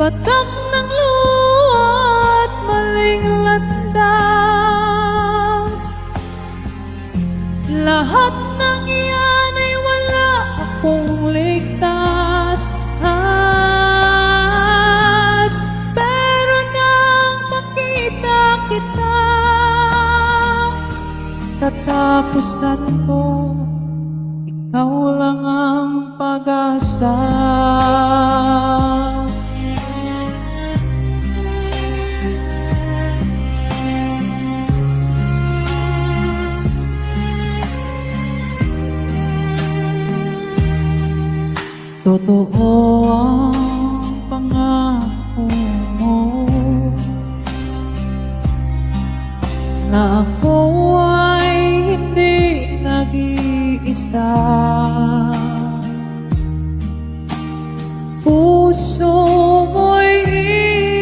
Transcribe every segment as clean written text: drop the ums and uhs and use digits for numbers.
patak ng luha at maling landas. Lahat ng iyan ay wala akong ligtas. At pero nang makita kita, katapusan ko, ikaw lang ang pag-asa. Totoo ang pangako mo na ako ay hindi nag-iisa. Puso mo'y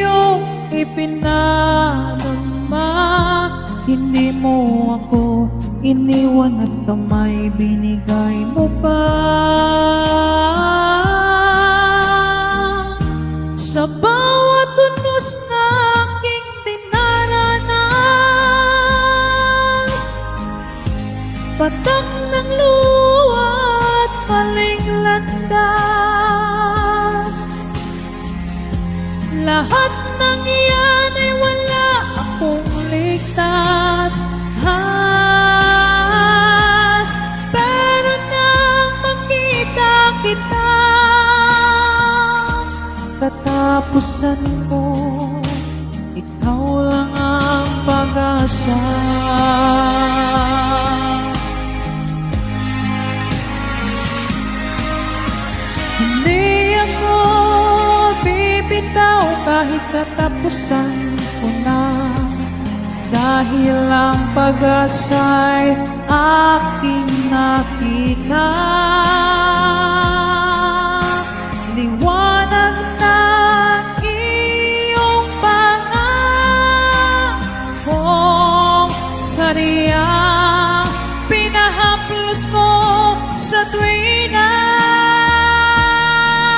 iyong ipinadama, hindi mo ako iniwan at kamay binigay mo pa. Sa bawat unos na aking dinaranas, patak ng luha at maling landas. Lahat ng iyan ay wala akong ligtas. Pero nang makita kita, katapusan ko, ikaw lang ang pag-asa. Hindi ako bibitaw kahit katapusan ko na, dahil ang pag-asa'y aking nakita. Liwanag ng iyong pangakong sarili.